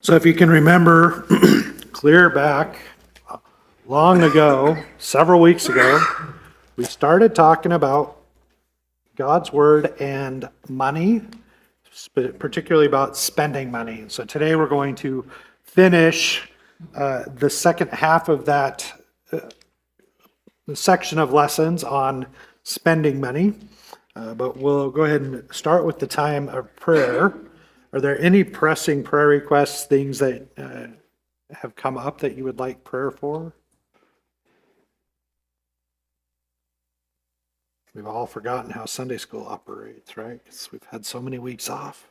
So if you can remember, clear back long ago, several weeks ago, we started talking about God's word and money, particularly about spending money. So today we're going to finish the second half of that section of lessons on spending money. But we'll go ahead and start with the time of prayer. Are there any pressing prayer requests, things that have come up that you would like prayer for? We've all forgotten how Sunday school operates, right? Because we've had so many weeks off.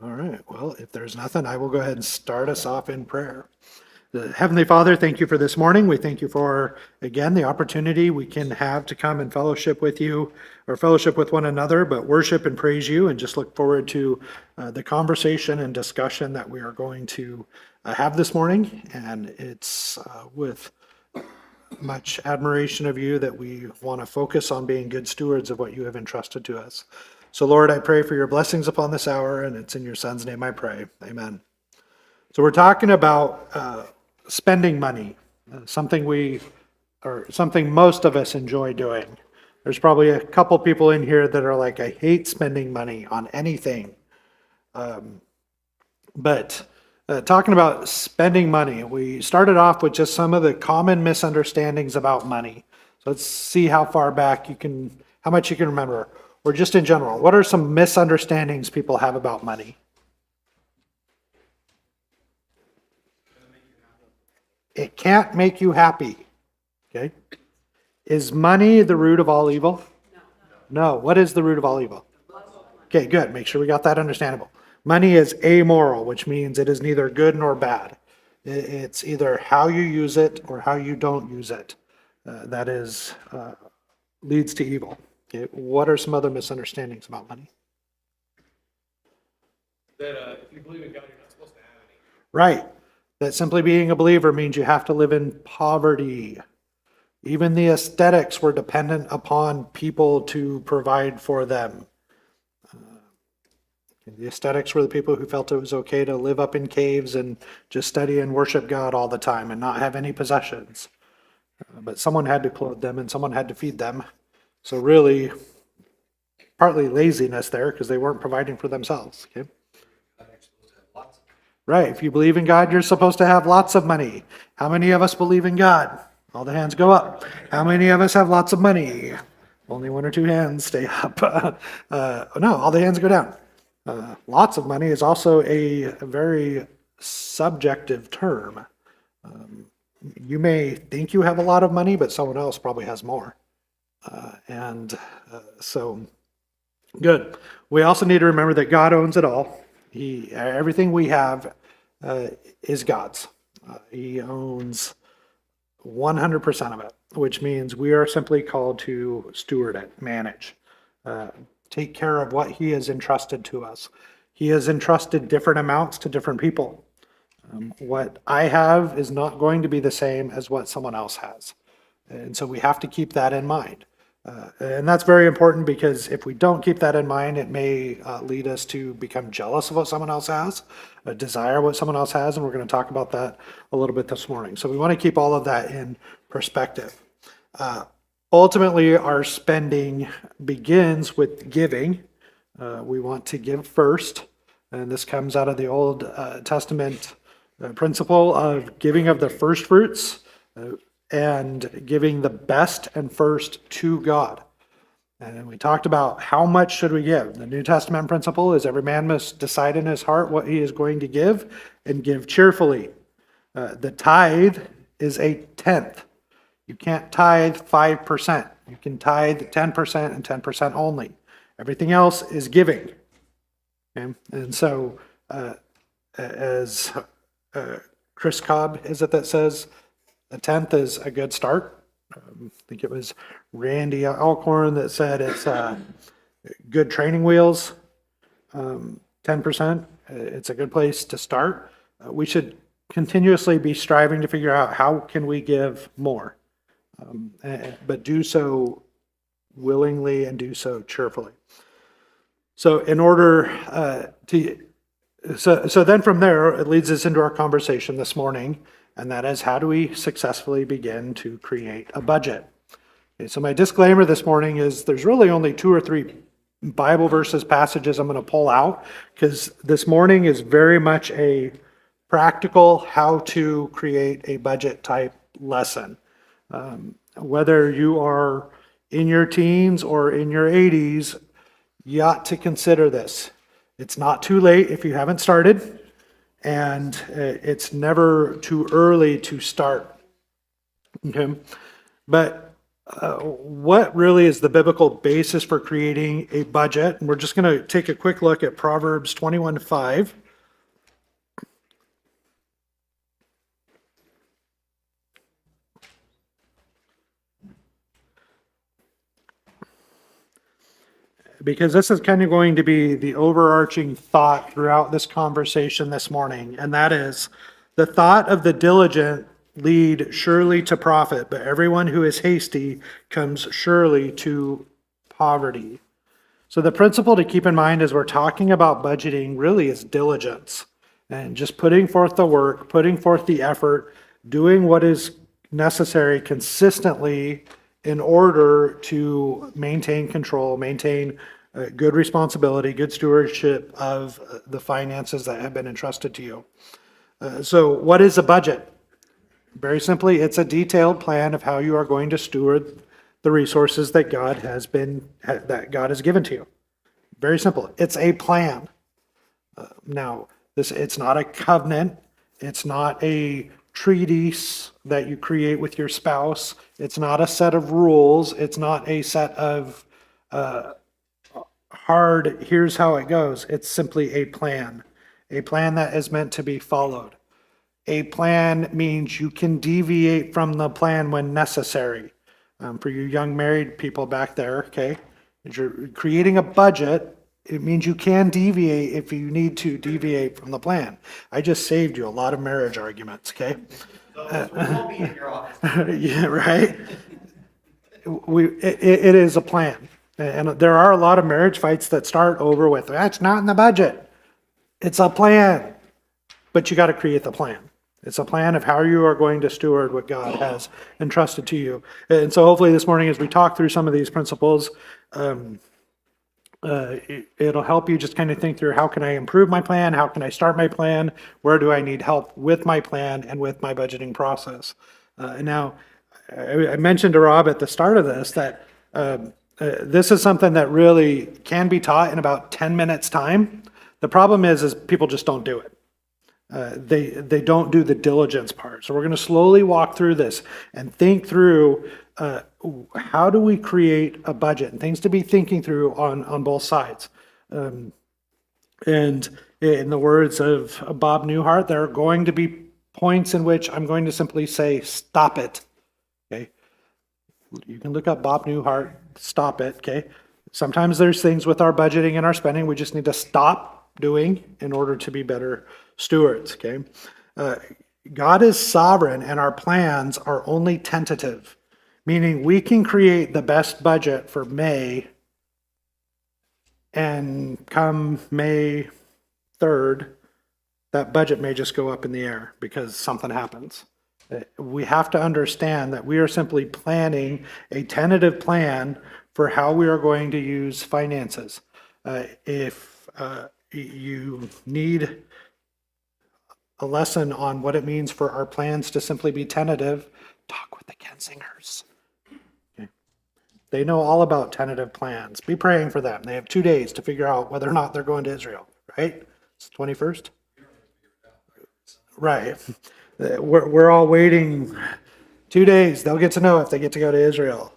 All right, well, if there's nothing, I will go ahead and start us off in prayer. Heavenly Father, thank you for this morning. We thank you for, again, the opportunity we can have to come and fellowship with you, or fellowship with one another, but worship and praise you, and just look forward to the conversation and discussion that we are going to have this morning. And it's with much admiration of you that we want to focus on being good stewards of what you have entrusted to us. So Lord, I pray for your blessings upon this hour, and it's in your Son's name I pray. Amen. So we're talking about spending money, something most of us enjoy doing. There's probably a couple people in here that are like, I hate spending money on anything. But talking about spending money, we started off with just some of the common misunderstandings about money. So let's see how far back how much you can remember, or just in general. What are some misunderstandings people have about money? It can't make you happy. Okay. Is money the root of all evil? No. What is the root of all evil? Okay, good. Make sure we got that understandable. Money is amoral, which means it is neither good nor bad. It's either how you use it or how you don't use it. That is leads to evil. Okay. What are some other misunderstandings about money? That if you believe in God, you're not supposed to have any. Right. That simply being a believer means you have to live in poverty. Even the aesthetics were dependent upon people to provide for them. The aesthetics were the people who felt it was okay to live up in caves and just study and worship God all the time and not have any possessions. But someone had to clothe them and someone had to feed them. So really, partly laziness there because they weren't providing for themselves. Okay? Right. If you believe in God, you're supposed to have lots of money. How many of us believe in God? All the hands go up. How many of us have lots of money? Only one or two hands stay up. No, all the hands go down. Lots of money is also a very subjective term. You may think you have a lot of money, but someone else probably has more. So, good. We also need to remember that God owns it all. Everything we have is God's. He owns 100% of it, which means we are simply called to steward it, manage, take care of what He has entrusted to us. He has entrusted different amounts to different people. What I have is not going to be the same as what someone else has. And so we have to keep that in mind. And that's very important because if we don't keep that in mind, it may lead us to become jealous of what someone else has, desire what someone else has, and we're going to talk about that a little bit this morning. So we want to keep all of that in perspective. Ultimately, our spending begins with giving. We want to give first, and this comes out of the Old Testament principle of giving of the first fruits, and giving the best and first to God. And we talked about how much should we give. The New Testament principle is every man must decide in his heart what he is going to give and give cheerfully. The tithe is a tenth. You can't tithe 5%. You can tithe 10% and 10% only. Everything else is giving. Okay? And so as Chris Cobb is it that says, a tenth is a good start. I think it was Randy Alcorn that said it's good training wheels. 10%, it's a good place to start. We should continuously be striving to figure out how can we give more, but do so willingly and do so cheerfully. So in order to So then from there, it leads us into our conversation this morning, and that is, how do we successfully begin to create a budget? Okay, so my disclaimer this morning is there's really only 2 or 3 Bible verses, passages I'm going to pull out, because this morning is very much a practical how to create a budget type lesson. Whether you are in your teens or in your 80s, you ought to consider this. It's not too late if you haven't started, and it's never too early to start. Okay, but what really is the biblical basis for creating a budget? And we're just going to take a quick look at Proverbs 21:5. Because this is kind of going to be the overarching thought throughout this conversation this morning, and that is, the thought of the diligent lead surely to profit, but everyone who is hasty comes surely to poverty. So the principle to keep in mind as we're talking about budgeting really is diligence, and just putting forth the work, putting forth the effort, doing what is necessary consistently in order to maintain control, maintain good responsibility, good stewardship of the finances that have been entrusted to you. So what is a budget? Very simply, it's a detailed plan of how you are going to steward the resources that God has given to you. Very simple. It's a plan. Now, it's not a covenant. It's not a treatise that you create with your spouse. It's not a set of rules. It's not a set of hard, here's how it goes. It's simply a plan that is meant to be followed. A plan means you can deviate from the plan when necessary. For you young married people back there, okay, as you're creating a budget, it means you can deviate if you need to deviate from the plan. I just saved you a lot of marriage arguments, okay? Yeah, right? It is a plan. And there are a lot of marriage fights that start over with, that's not in the budget. It's a plan. But you got to create the plan. It's a plan of how you are going to steward what God has entrusted to you. And so hopefully this morning, as we talk through some of these principles, it'll help you just kind of think through, how can I improve my plan? How can I start my plan? Where do I need help with my plan and with my budgeting process? And now, I mentioned to Rob at the start of this that this is something that really can be taught in about 10 minutes time. The problem is people just don't do it. They don't do the diligence part. So we're going to slowly walk through this and think through how do we create a budget, and things to be thinking through on both sides. And in the words of Bob Newhart, there are going to be points in which I'm going to simply say, stop it. Okay. You can look up Bob Newhart, stop it. Okay. Sometimes there's things with our budgeting and our spending we just need to stop doing in order to be better stewards. Okay. God is sovereign, and our plans are only tentative, meaning we can create the best budget for May, and come May 3rd, that budget may just go up in the air because something happens. We have to understand that we are simply planning a tentative plan for how we are going to use finances. If you need a lesson on what it means for our plans to simply be tentative, talk with the Kensingers. Okay. They know all about tentative plans. Be praying for them. They have 2 days to figure out whether or not they're going to Israel, right? It's 21st? Right. We're all waiting 2 days. They'll get to know if they get to go to Israel.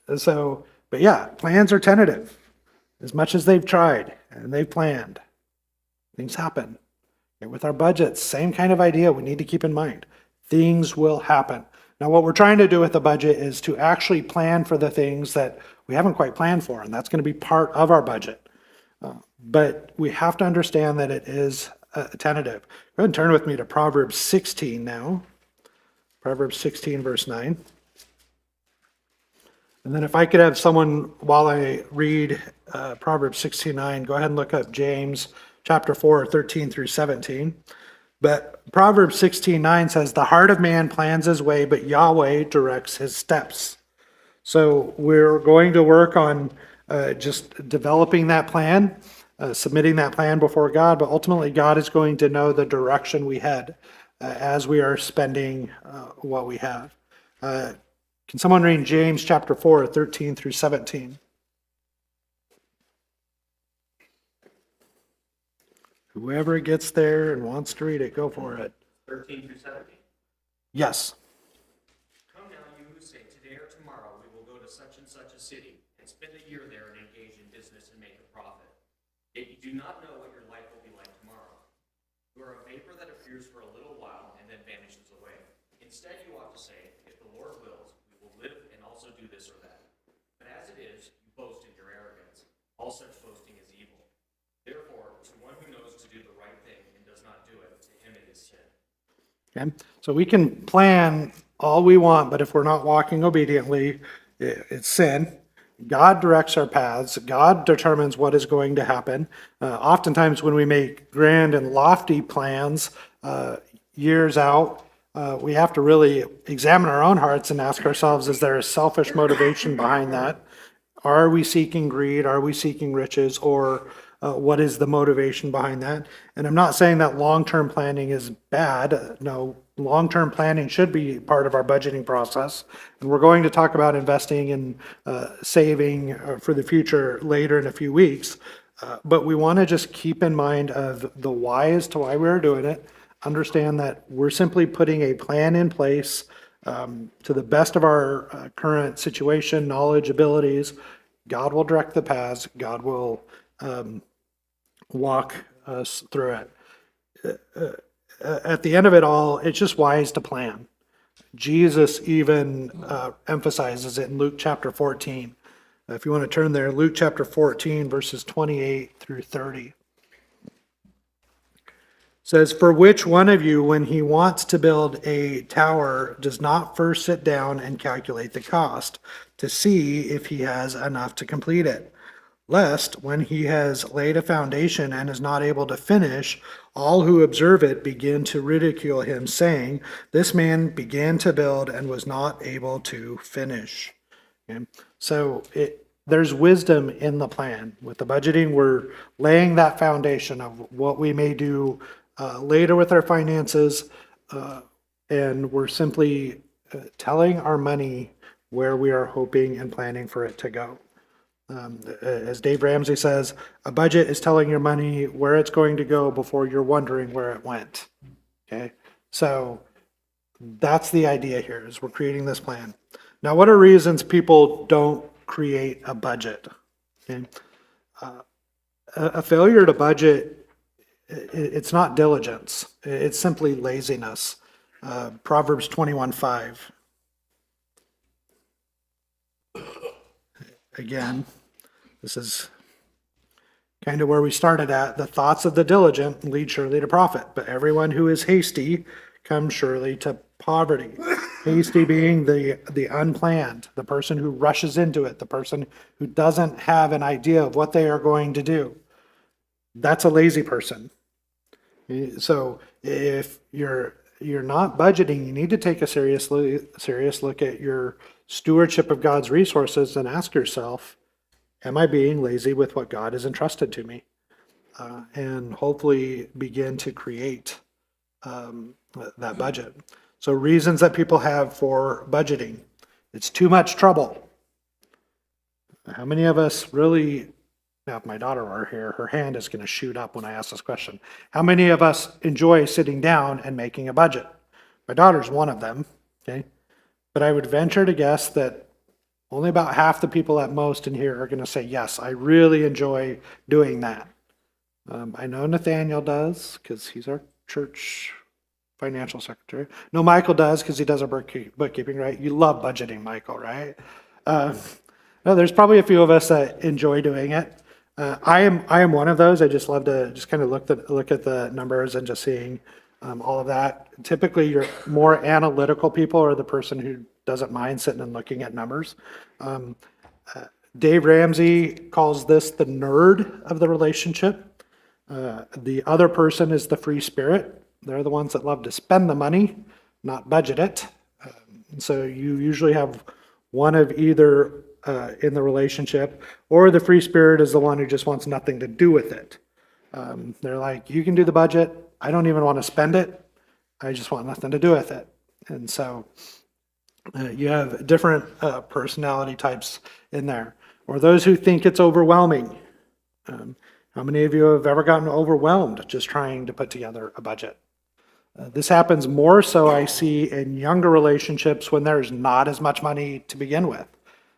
But yeah, plans are tentative. As much as they've tried and they've planned, things happen. And with our budgets, same kind of idea we need to keep in mind. Things will happen. Now, what we're trying to do with the budget is to actually plan for the things that we haven't quite planned for, and that's going to be part of our budget. But we have to understand that it is tentative. Go ahead and turn with me to Proverbs 16 now. Proverbs 16, verse 9. And then if I could have someone, while I read Proverbs 16:9, go ahead and look up James chapter 4, 13 through 17. But Proverbs 16:9 says, the heart of man plans his way, but Yahweh directs his steps. So we're going to work on just developing that plan, submitting that plan before God, but ultimately God is going to know the direction we head as we are spending what we have. Can someone read James chapter 4, 13 through 17? Whoever gets there and wants to read it, go for it. 13 through 17. Yes. Come now, you who say, today or tomorrow we will go to such and such a city, and spend a year there and engage in business and make a profit. Yet you do not know what your life will be like tomorrow. You are a vapor that appears for a little while and then vanishes away. Instead, you ought to say, if the Lord wills, we will live and also do this or that. But as it is, you boast in your arrogance. All such boasting is evil. Therefore, to one who knows to do the right thing and does not do it, to him it is sin. Okay. So we can plan all we want, but if we're not walking obediently, it's sin. God directs our paths. God determines what is going to happen. Oftentimes when we make grand and lofty plans years out, we have to really examine our own hearts and ask ourselves, is there a selfish motivation behind that? Are we seeking greed? Are we seeking riches? Or what is the motivation behind that? And I'm not saying that long-term planning is bad. No, long-term planning should be part of our budgeting process. And we're going to talk about investing and saving for the future later in a few weeks. But we want to just keep in mind of the why as to why we're doing it. Understand that we're simply putting a plan in place to the best of our current situation, knowledge, abilities. God will direct the paths. God will walk us through it. At the end of it all, it's just wise to plan. Jesus even emphasizes it in Luke chapter 14. If you want to turn there, Luke chapter 14, verses 28 through 30. Says, for which one of you, when he wants to build a tower, does not first sit down and calculate the cost to see if he has enough to complete it? Lest, when he has laid a foundation and is not able to finish, all who observe it begin to ridicule him, saying, this man began to build and was not able to finish. Okay? So there's wisdom in the plan. With the budgeting, we're laying that foundation of what we may do later with our finances, and we're simply telling our money where we are hoping and planning for it to go. As Dave Ramsey says, a budget is telling your money where it's going to go before you're wondering where it went. Okay, so that's the idea here, is we're creating this plan. Now, what are reasons people don't create a budget? Okay, a failure to budget, it's not diligence, it's simply laziness. Proverbs 21:5. Again, this is kind of where we started at. The thoughts of the diligent lead surely to profit, but everyone who is hasty comes surely to poverty. Hasty being the unplanned, the person who rushes into it, the person who doesn't have an idea of what they are going to do. That's a lazy person. So if you're not budgeting, you need to take a serious look at your stewardship of God's resources and ask yourself, am I being lazy with what God has entrusted to me? And hopefully begin to create that budget. So reasons that people have for budgeting. It's too much trouble. How many of us really, now if my daughter were here, her hand is going to shoot up when I ask this question. How many of us enjoy sitting down and making a budget? My daughter's one of them, okay? But I would venture to guess that only about half the people at most in here are going to say, yes, I really enjoy doing that. I know Nathaniel does, because he's our church financial secretary. No, Michael does, because he does our bookkeeping, right? You love budgeting, Michael, right? No, there's probably a few of us that enjoy doing it. I am one of those. I just love to just kind of look at the numbers and just seeing all of that. Typically, your more analytical people are the person who doesn't mind sitting and looking at numbers. Dave Ramsey calls this the nerd of the relationship. The other person is the free spirit. They're the ones that love to spend the money, not budget it. So you usually have one of either in the relationship, or the free spirit is the one who just wants nothing to do with it. They're like, you can do the budget. I don't even want to spend it. I just want nothing to do with it. And so you have different personality types in there. Or those who think it's overwhelming. How many of you have ever gotten overwhelmed just trying to put together a budget? This happens more so, I see, in younger relationships when there's not as much money to begin with.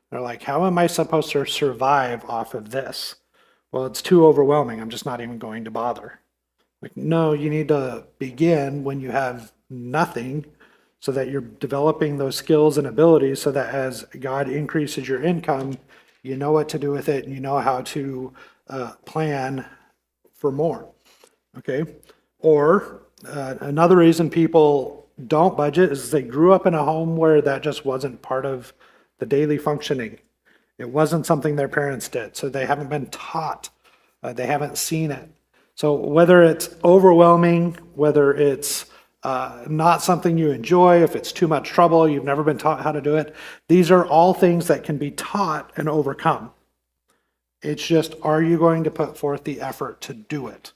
They're like, how am I supposed to survive off of this? Well, it's too overwhelming. I'm just not even going to bother. Like, no, you need to begin when you have nothing so that you're developing those skills and abilities so that as God increases your income, you know what to do with it and you know how to plan for more. Okay? Or another reason people don't budget is they grew up in a home where that just wasn't part of the daily functioning. It wasn't something their parents did, so they haven't been taught. They haven't seen it. So whether it's overwhelming, whether it's not something you enjoy, if it's too much trouble, you've never been taught how to do it, these are all things that can be taught and overcome. It's just, are you going to put forth the effort to do it?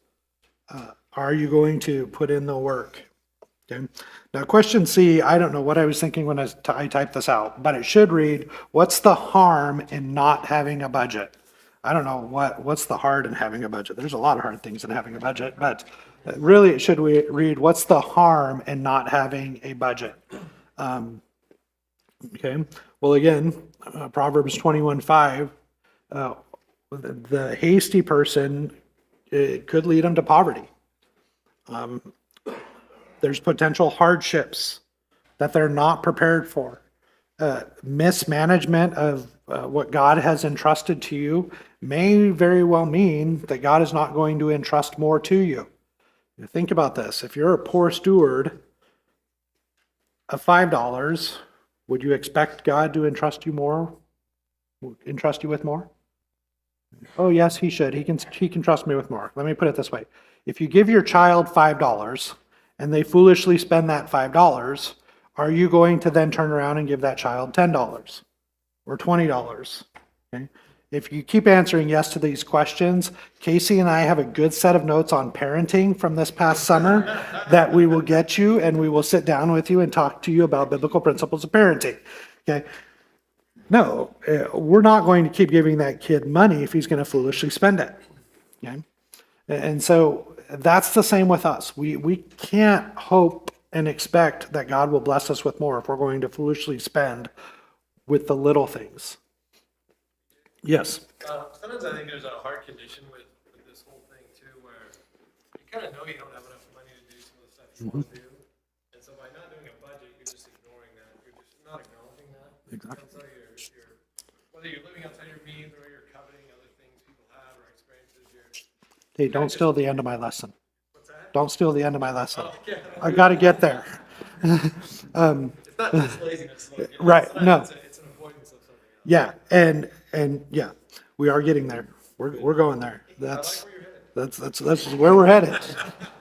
Are you going to put in the work? Okay. Now, question C, I don't know what I was thinking when I typed this out, but it should read, what's the harm in not having a budget? I don't know what's the hard in having a budget. There's a lot of hard things in having a budget, but really it should read, what's the harm in not having a budget? Okay. Well, again, Proverbs 21:5, the hasty person, it could lead them to poverty. There's potential hardships that they're not prepared for. Mismanagement of what God has entrusted to you may very well mean that God is not going to entrust more to you. Think about this. If you're a poor steward of $5, would you expect God to entrust you more? Entrust you with more? Oh, yes, he should. He can trust me with more. Let me put it this way. If you give your child $5 and they foolishly spend that $5, are you going to then turn around and give that child $10 or $20? Okay? If you keep answering yes to these questions, Casey and I have a good set of notes on parenting from this past summer that we will get you, and we will sit down with you and talk to you about biblical principles of parenting. Okay? No, we're not going to keep giving that kid money if he's going to foolishly spend it. Okay? And so that's the same with us. We can't hope and expect that God will bless us with more if we're going to foolishly spend with the little things. Yes. Sometimes I think there's a heart condition with this whole thing too, where you kind of know you don't have enough money to do some of the stuff you want to do, and so by not doing a budget, you're just ignoring that. You're just not acknowledging that. Exactly. And so you're whether you're living outside your means or you're coveting other things people have or experiences. Hey, don't steal the end of my lesson. What's that? Don't steal the end of my lesson. Oh, yeah. I've got to get there. It's not just laziness. Like, Right, no. It's an avoidance of something else. Yeah, and yeah, we are getting there. We're going there. That's Where you're headed. that's where we're headed.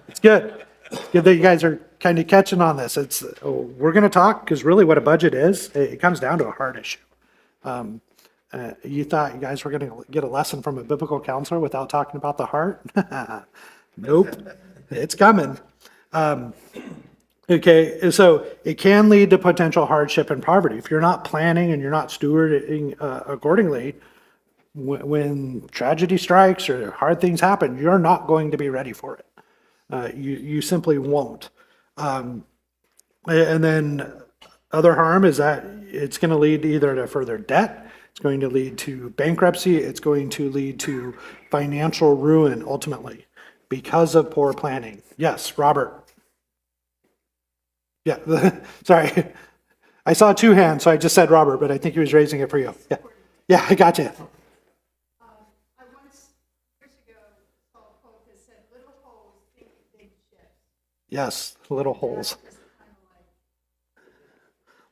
It's good. It's good that you guys are kind of catching on this. We're going to talk because really what a budget is, it comes down to a heart issue. You thought you guys were going to get a lesson from a biblical counselor without talking about the heart? Nope, it's coming. Okay, so it can lead to potential hardship and poverty. If you're not planning and you're not stewarding accordingly, when tragedy strikes or hard things happen, you're not going to be ready for it. You simply won't. And then other harm is that it's going to lead either to further debt, it's going to lead to bankruptcy, it's going to lead to financial ruin ultimately because of poor planning. Yes, Robert. Yeah, sorry. I saw two hands, so I just said Robert, but I think he was raising it for you. Yeah, I got you. I once, years ago, saw a quote that said, "Little holes think big ships." Yes, little holes. That was kind of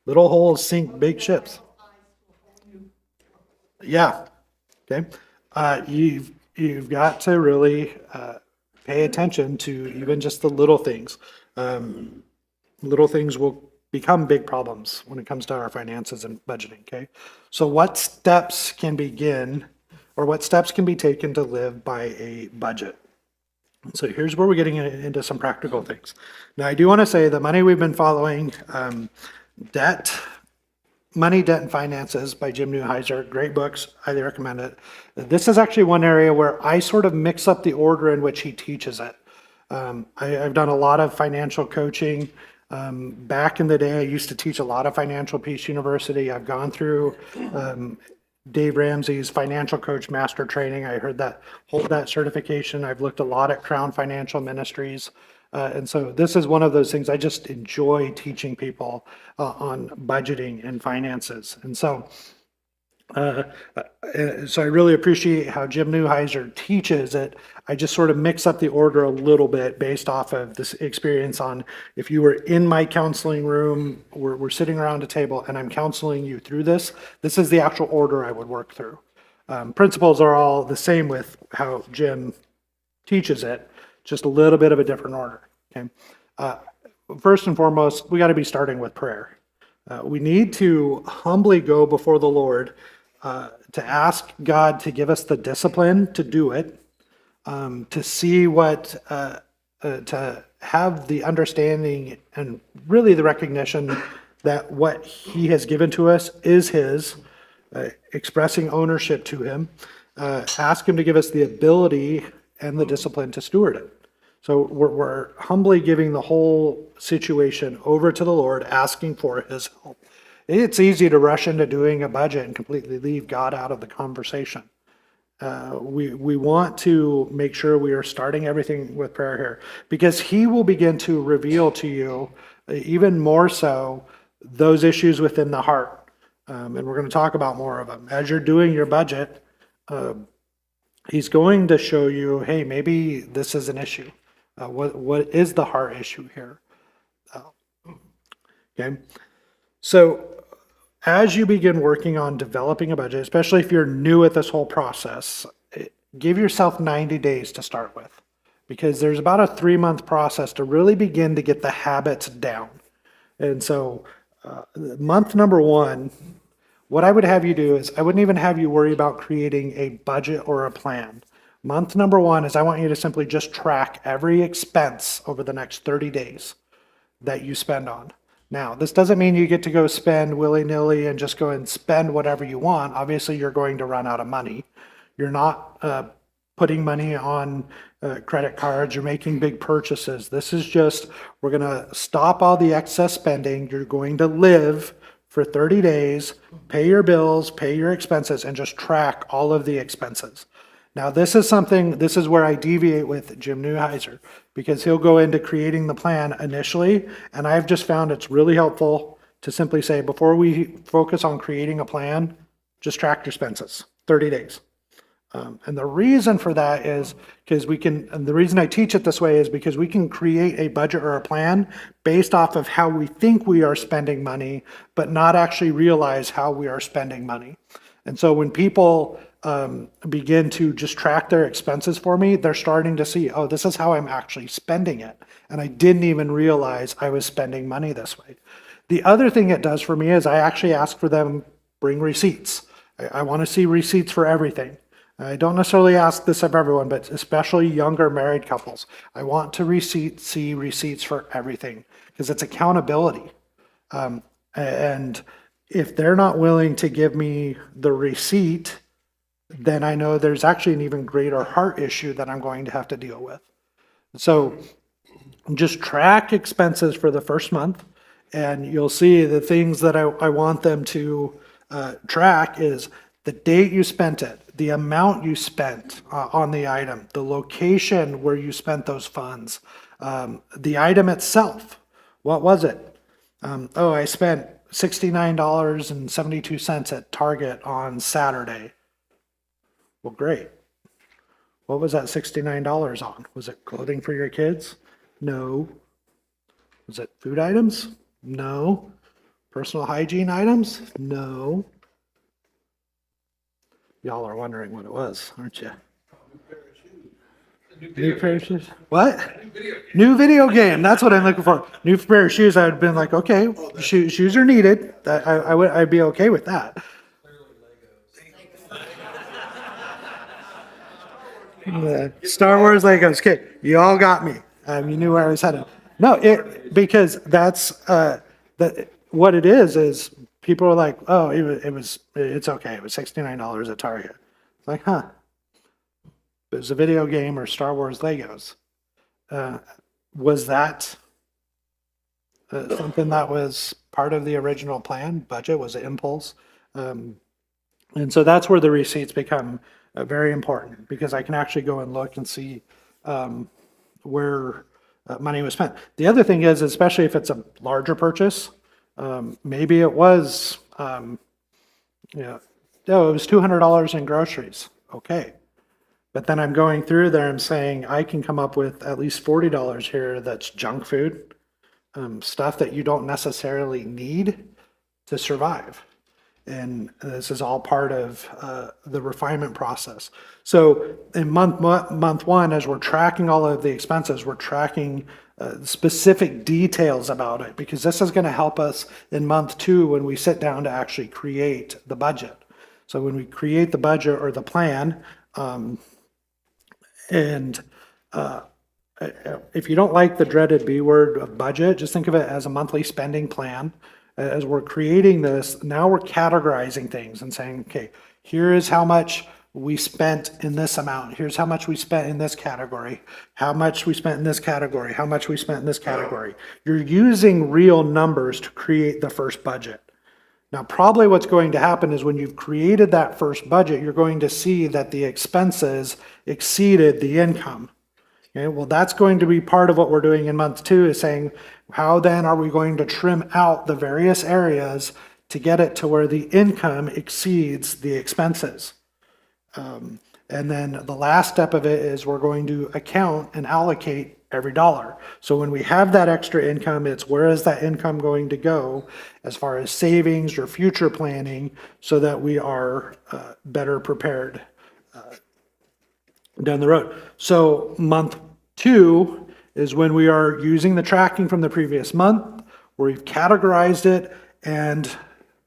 like, Little holes sink big ships. Yeah. Okay. You've got to really pay attention to even just the little things. Little things will become big problems when it comes to our finances and budgeting. Okay. So what steps can begin, or what steps can be taken to live by a budget? So here's where we're getting into some practical things. Now, I do want to say the money we've been following, debt, Money, Debt, and Finances by Jim Neuheiser. Great books. Highly recommend it. This is actually one area where I sort of mix up the order in which he teaches it. I've done a lot of financial coaching. Back in the day, I used to teach a lot of Financial Peace University. I've gone through Dave Ramsey's Financial Coach Master Training. I hold that certification. I've looked a lot at Crown Financial Ministries. And so this is one of those things I just enjoy teaching people on budgeting and finances. And so I really appreciate how Jim Neuheiser teaches it. I just sort of mix up the order a little bit based off of this experience on if you were in my counseling room, we're sitting around a table and I'm counseling you through this. This is the actual order I would work through. Principles are all the same with how Jim teaches it, just a little bit of a different order. Okay. First and foremost, we got to be starting with prayer. We need to humbly go before the Lord to ask God to give us the discipline to do it, to see to have the understanding and really the recognition that what He has given to us is His, expressing ownership to Him, ask Him to give us the ability and the discipline to steward it. So we're humbly giving the whole situation over to the Lord, asking for His help. It's easy to rush into doing a budget and completely leave God out of the conversation. We want to make sure we are starting everything with prayer here, because He will begin to reveal to you, even more so, those issues within the heart. And we're going to talk about more of them. As you're doing your budget, He's going to show you, hey, maybe this is an issue. What is the heart issue here? Okay. So as you begin working on developing a budget, especially if you're new at this whole process, give yourself 90 days to start with, because there's about a 3-month process to really begin to get the habits down. And so month number 1, what I would have you do is I wouldn't even have you worry about creating a budget or a plan. Month number 1 is I want you to simply just track every expense over the next 30 days that you spend on. Now, this doesn't mean you get to go spend willy-nilly and just go and spend whatever you want. Obviously, you're going to run out of money. You're not putting money on credit cards or making big purchases. This is just, we're going to stop all the excess spending. You're going to live for 30 days, pay your bills, pay your expenses, and just track all of the expenses. Now, this is where I deviate with Jim Neuheiser, because he'll go into creating the plan initially, and I've just found it's really helpful to simply say, before we focus on creating a plan, just track your expenses, 30 days. And the reason for that is because and the reason I teach it this way is because we can create a budget or a plan based off of how we think we are spending money, but not actually realize how we are spending money. And so when people begin to just track their expenses for me, they're starting to see, oh, this is how I'm actually spending it. And I didn't even realize I was spending money this way. The other thing it does for me is I actually ask for them, bring receipts. I want to see receipts for everything. I don't necessarily ask this of everyone, but especially younger married couples. I want to see receipts for everything, because it's accountability. And if they're not willing to give me the receipt, then I know there's actually an even greater heart issue that I'm going to have to deal with. So just track expenses for the first month, and you'll see the things that I want them to track is the date you spent it, the amount you spent on the item, the location where you spent those funds, the item itself. What was it? I spent $69.72 at Target on Saturday. Well, great. What was that $69 on? Was it clothing for your kids? No. Was it food items? No. Personal hygiene items? No. Y'all are wondering what it was, aren't you? New pair of shoes. What? New video game. That's what I'm looking for. New pair of shoes. I'd been like, okay, shoes are needed. I'd be okay with that. Star Wars Legos. Okay, you all got me. You knew where I was headed. No, because that's what it is people are like, oh, it's okay. It was $69 at Target. It's like, huh? It was a video game or Star Wars Legos. Was that something that was part of the original plan budget? Was it impulse? And so that's where the receipts become very important, because I can actually go and look and see where money was spent. The other thing is, especially if it's a larger purchase, maybe it was, it was $200 in groceries. Okay. But then I'm going through there, I'm saying I can come up with at least $40 here that's junk food, stuff that you don't necessarily need to survive. And this is all part of the refinement process. So in month one, as we're tracking all of the expenses, we're tracking specific details about it, because this is going to help us in month two when we sit down to actually create the budget. So when we create the budget or the plan, and if you don't like the dreaded B word of budget, just think of it as a monthly spending plan. As we're creating this, now we're categorizing things and saying, okay, here is how much we spent in this amount. Here's how much we spent in this category, how much we spent in this category, how much we spent in this category. You're using real numbers to create the first budget. Now, probably what's going to happen is when you've created that first budget, you're going to see that the expenses exceeded the income. Okay, well, that's going to be part of what we're doing in month two, is saying, how then are we going to trim out the various areas to get it to where the income exceeds the expenses? And then the last step of it is we're going to account and allocate every dollar. So when we have that extra income, it's where is that income going to go as far as savings or future planning, so that we are better prepared down the road. So month two is when we are using the tracking from the previous month, where we've categorized it and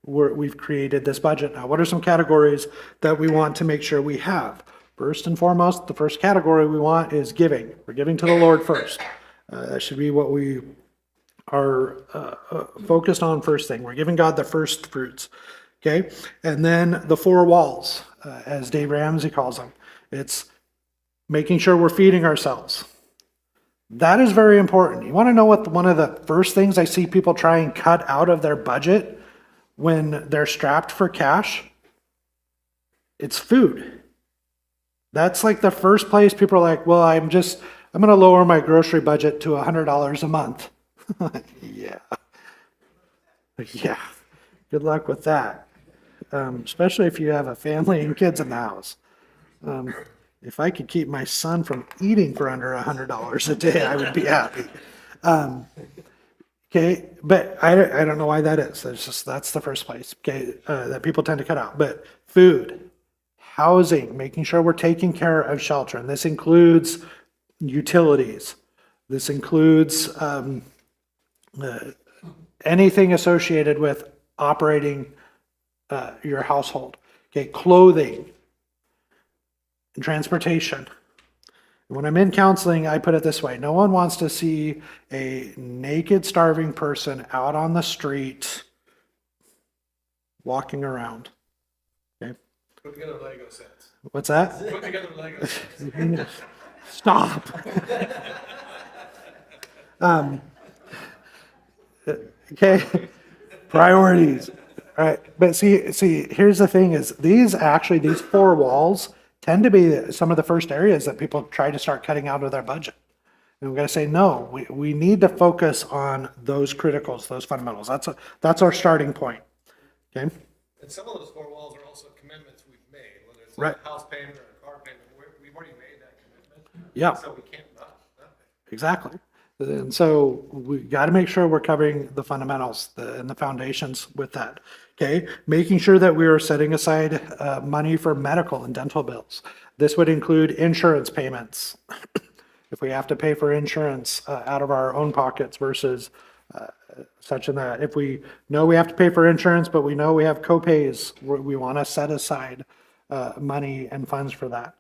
we've created this budget. Now, what are some categories that we want to make sure we have? First and foremost, the first category we want is giving. We're giving to the Lord first. That should be what we are focused on first thing. We're giving God the first fruits. Okay? And then the four walls, as Dave Ramsey calls them. It's making sure we're feeding ourselves. That is very important. You want to know what one of the first things I see people try and cut out of their budget when they're strapped for cash? It's food. That's like the first place people are like, well, I'm going to lower my grocery budget to $100 a month. Yeah. Yeah. Good luck with that. Especially if you have a family and kids in the house. If I could keep my son from eating for under $100 a day, I would be happy. Okay, but I don't know why that is. That's the first place, okay, that people tend to cut out. But food, housing, making sure we're taking care of shelter, and this includes utilities. This includes anything associated with operating your household. Okay, clothing and transportation. When I'm in counseling, I put it this way: no one wants to see a naked, starving person out on the street walking around. Okay. Put together Lego sets. What's that? Put together Lego sets. Stop. Okay. Priorities. All right. But see, here's the thing: is these four walls tend to be some of the first areas that people try to start cutting out of their budget. And we're going to say, no, we need to focus on those criticals, those fundamentals. That's our starting point. Okay. And some of those four walls are also commitments we've made, whether it's Right. a house payment or a car payment. We've already made that commitment. Yeah. So we can't not pay. Exactly. And so we got to make sure we're covering the fundamentals and the foundations with that. Okay, making sure that we are setting aside money for medical and dental bills. This would include insurance payments. If we have to pay for insurance out of our own pockets versus such and that. If we know we have to pay for insurance, but we know we have co-pays, we want to set aside money and funds for that.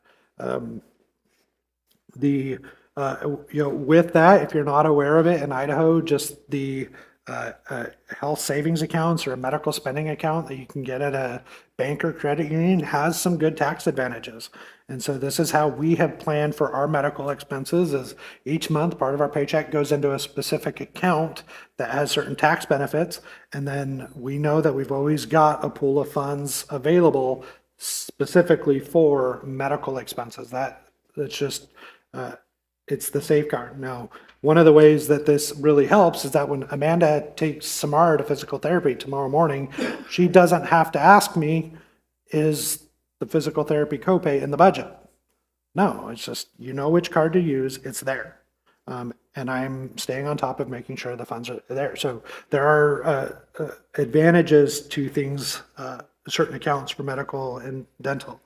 With that, if you're not aware of it in Idaho, just the health savings accounts or a medical spending account that you can get at a bank or credit union has some good tax advantages. And so this is how we have planned for our medical expenses is each month part of our paycheck goes into a specific account that has certain tax benefits. And then we know that we've always got a pool of funds available specifically for medical expenses. That's just, it's the safeguard. Now, one of the ways that this really helps is that when Amanda takes Samara to physical therapy tomorrow morning, she doesn't have to ask me, is the physical therapy copay in the budget? No, it's just, you know which card to use, it's there. And I'm staying on top of making sure the funds are there. So there are advantages to things, certain accounts for medical and dental.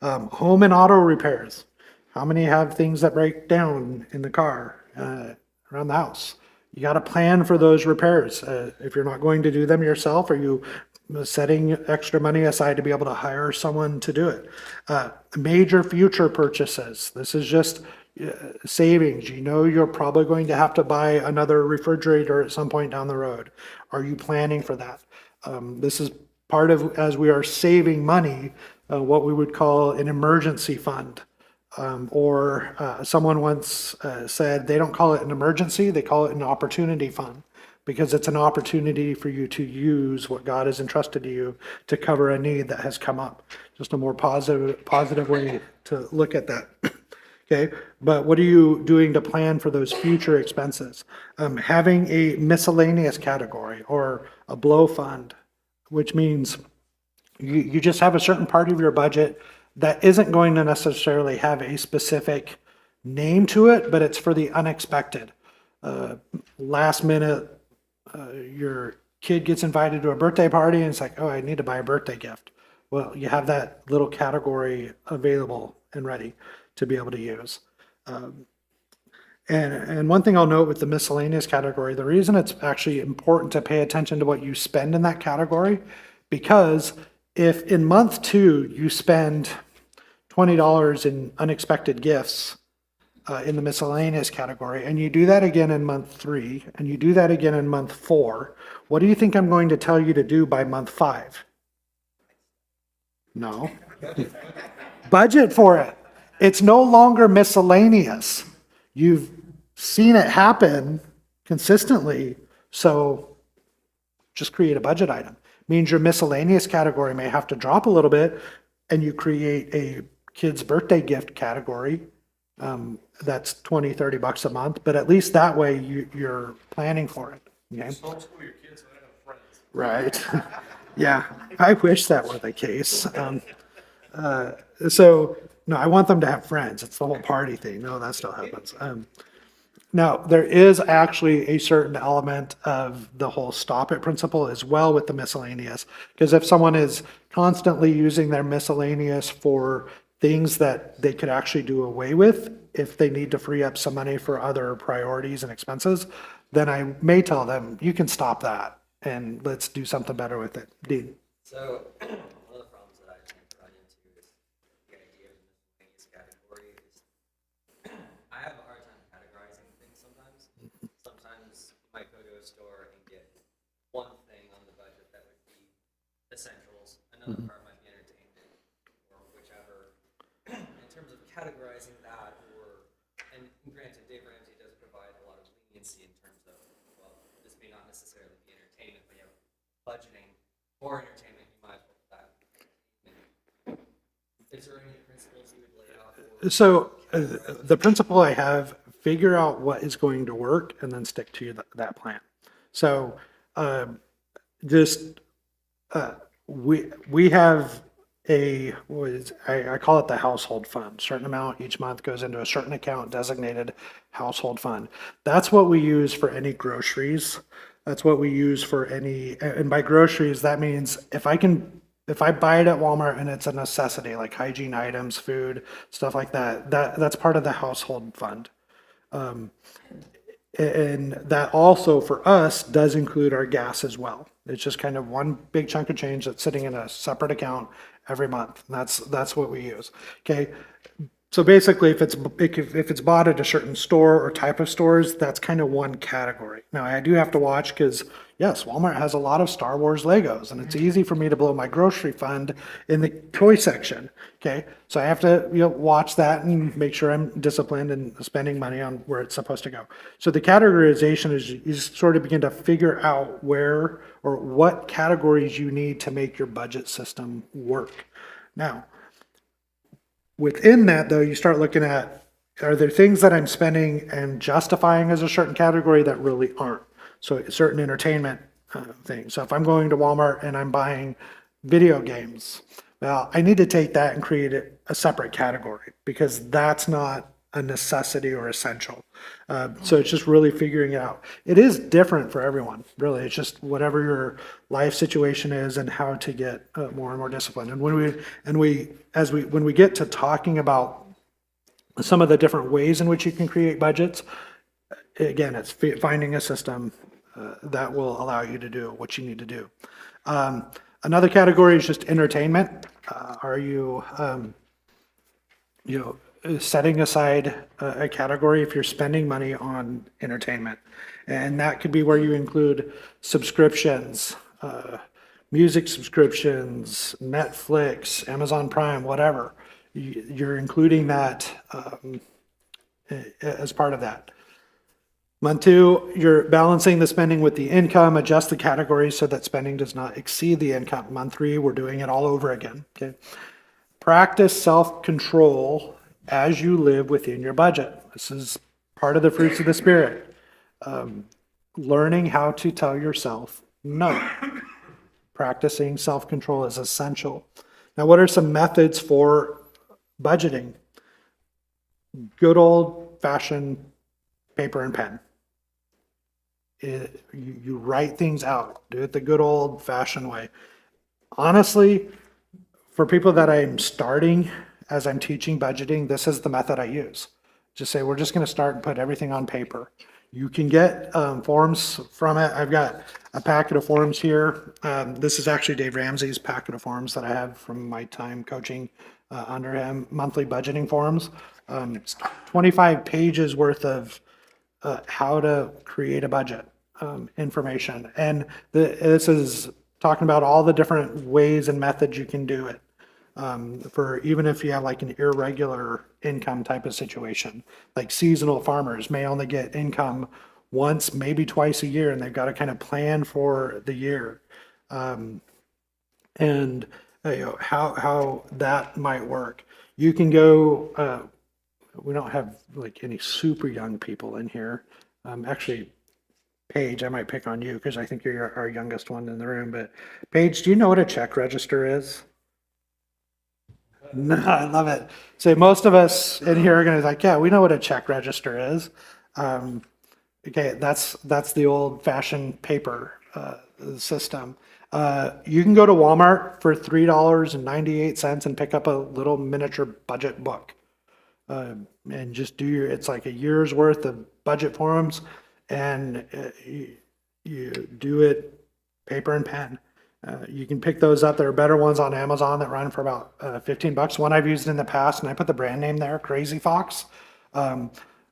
Home and auto repairs. How many have things that break down in the car, around the house? You got to plan for those repairs. If you're not going to do them yourself, are you setting extra money aside to be able to hire someone to do it? Major future purchases. This is just savings. You know you're probably going to have to buy another refrigerator at some point down the road. Are you planning for that? This is part of, as we are saving money, what we would call an emergency fund. Someone once said they don't call it an emergency, they call it an opportunity fund, because it's an opportunity for you to use what God has entrusted to you to cover a need that has come up. Just a more positive way to look at that. Okay, but what are you doing to plan for those future expenses? Having a miscellaneous category or a blow fund, which means you just have a certain part of your budget that isn't going to necessarily have a specific name to it, but it's for the unexpected. Last minute, your kid gets invited to a birthday party and it's like, oh, I need to buy a birthday gift. Well, you have that little category available and ready to be able to use. And one thing I'll note with the miscellaneous category, the reason it's actually important to pay attention to what you spend in that category, because if in month 2 you spend $20 in unexpected gifts in the miscellaneous category, and you do that again in month 3, and you do that again in month 4, what do you think I'm going to tell you to do by month 5? No. Budget for it. It's no longer miscellaneous. You've seen it happen consistently, so just create a budget item. Means your miscellaneous category may have to drop a little bit, and you create a kid's birthday gift category that's $20-30 a month, but at least that way you're planning for it. Okay? Just homeschool your kids so they have friends. Right. Yeah, I wish that were the case. So no, I want them to have friends. It's the whole party thing. No, that still happens. Now, there is actually a certain element of the whole stop it principle as well with the miscellaneous, because if someone is constantly using their miscellaneous for things that they could actually do away with, if they need to free up some money for other priorities and expenses, then I may tell them, you can stop that and let's do something better with it. Dean. So one of the problems that I tend to run into is the idea of the miscellaneous category is I have a hard time categorizing things sometimes. Sometimes you might go to a store and get one thing on the budget that would be essentials, another part might be entertainment or whichever. In terms of categorizing that, and granted, Dave Ramsey does provide a lot of leniency in terms of, well, this may not necessarily be entertainment, but you have budgeting for entertainment, you might as well put that. Is there any principles you would lay out for? So the principle I have, figure out what is going to work and then stick to that plan. So we have I call it the household fund. Certain amount each month goes into a certain account designated household fund. That's what we use for any groceries. That's what we use for any, and by groceries, that means if I buy it at Walmart and it's a necessity, like hygiene items, food, stuff like that, that's part of the household fund. And that also for us does include our gas as well. It's just kind of one big chunk of change that's sitting in a separate account every month. And that's what we use. Okay. So basically, if it's bought at a certain store or type of stores, that's kind of one category. Now I do have to watch because yes, Walmart has a lot of Star Wars Legos, and it's easy for me to blow my grocery fund in the toy section. Okay, so I have to watch that and make sure I'm disciplined and spending money on where it's supposed to go. So the categorization is you sort of begin to figure out where or what categories you need to make your budget system work. Now, within that, though, you start looking at, are there things that I'm spending and justifying as a certain category that really aren't? So certain entertainment things. So if I'm going to Walmart and I'm buying video games, well, I need to take that and create a separate category because that's not a necessity or essential. So it's just really figuring it out. It is different for everyone, really. It's just whatever your life situation is and how to get more and more disciplined. And when we get to talking about some of the different ways in which you can create budgets, again, it's finding a system that will allow you to do what you need to do. Another category is just entertainment. Are you, setting aside a category if you're spending money on entertainment? And that could be where you include subscriptions, music subscriptions, Netflix, Amazon Prime, whatever. You're including that as part of that. Month 2, you're balancing the spending with the income, adjust the categories so that spending does not exceed the income. Month 3, we're doing it all over again. Okay. Practice self-control as you live within your budget. This is part of the fruits of the Spirit. Learning how to tell yourself no. Practicing self-control is essential. Now, what are some methods for budgeting? Good old-fashioned paper and pen. You write things out. Do it the good old-fashioned way. Honestly, for people that I'm starting as I'm teaching budgeting, this is the method I use. Just say, we're just going to start and put everything on paper. You can get forms from it. I've got a packet of forms here. This is actually Dave Ramsey's packet of forms that I have from my time coaching under him, monthly budgeting forms. It's 25 pages worth of how to create a budget information. And this is talking about all the different ways and methods you can do it. For even if you have like an irregular income type of situation, like seasonal farmers may only get income once, maybe twice a year, and they've got to kind of plan for the year. And how that might work. You can go, we don't have like any super young people in here. Actually, Paige, I might pick on you because I think you're our youngest one in the room, but Paige, do you know what a check register is? No, I love it. So most of us in here are going to be like, yeah, we know what a check register is. Okay, that's the old-fashioned paper system. You can go to Walmart for $3.98 and pick up a little miniature budget book. And just it's like a year's worth of budget forms, and you do it paper and pen. You can pick those up. There are better ones on Amazon that run for about $15. One I've used in the past, and I put the brand name there, Crazy Fox.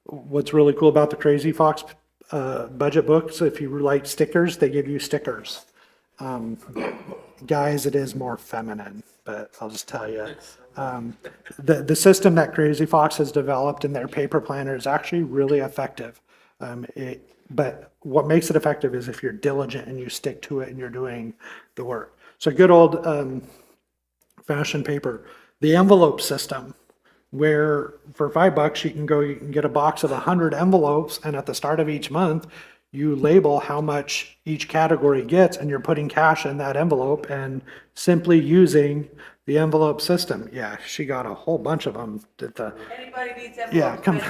What's really cool about the Crazy Fox budget books, if you like stickers, they give you stickers. Guys, it is more feminine, but I'll just tell you. The system that Crazy Fox has developed in their paper planner is actually really effective. But what makes it effective is if you're diligent and you stick to it and you're doing the work. So good old fashioned paper. The envelope system, where for $5 you can get a box of 100 envelopes, and at the start of each month, you label how much each category gets, and you're putting cash in that envelope and simply using the envelope system, yeah, she got a whole bunch of them at the, Anybody needs Yeah, envelopes, come-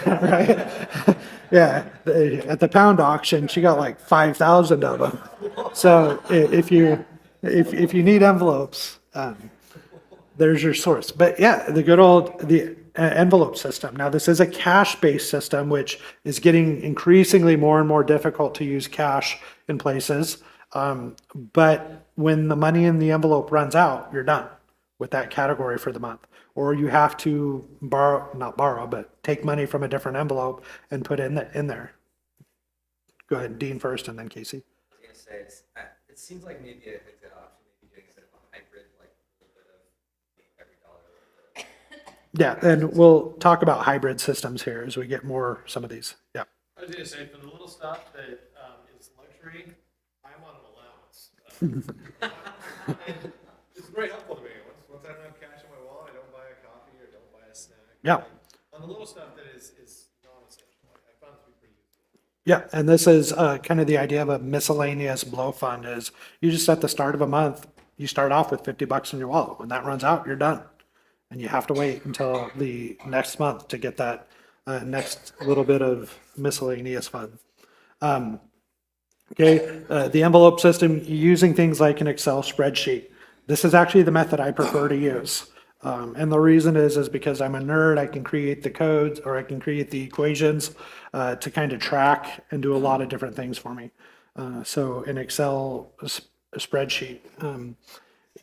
come. right? Yeah, at the pound auction, she got like 5,000 of them. So if you need envelopes, there's your source. But yeah, the good old, the envelope system. Now, this is a cash-based system, which is getting increasingly more and more difficult to use cash in places. But when the money in the envelope runs out, you're done with that category for the month. Or you have to not borrow, but take money from a different envelope and put in there. Go ahead, Dean first and then Casey. I was gonna say, it seems like maybe a good option, maybe doing a bit of a hybrid, like a little bit of every dollar. A little bit. Yeah, and we'll talk about hybrid systems here as we get more some of these. Yeah. I was gonna say, for the little stuff that is luxury, I'm on an allowance. And it's very helpful to me. Once I don't have cash in my wallet, I don't buy a coffee or don't buy a snack. Yeah. Like, on the little stuff that is non-essential, I found it to be pretty useful. Yeah, and this is kind of the idea of a miscellaneous blow fund is you just at the start of a month, you start off with $50 in your wallet. When that runs out, you're done. And you have to wait until the next month to get that next little bit of miscellaneous fund. Okay, the envelope system, using things like an Excel spreadsheet. This is actually the method I prefer to use. And the reason is because I'm a nerd, I can create the codes or I can create the equations to kind of track and do a lot of different things for me. So an Excel spreadsheet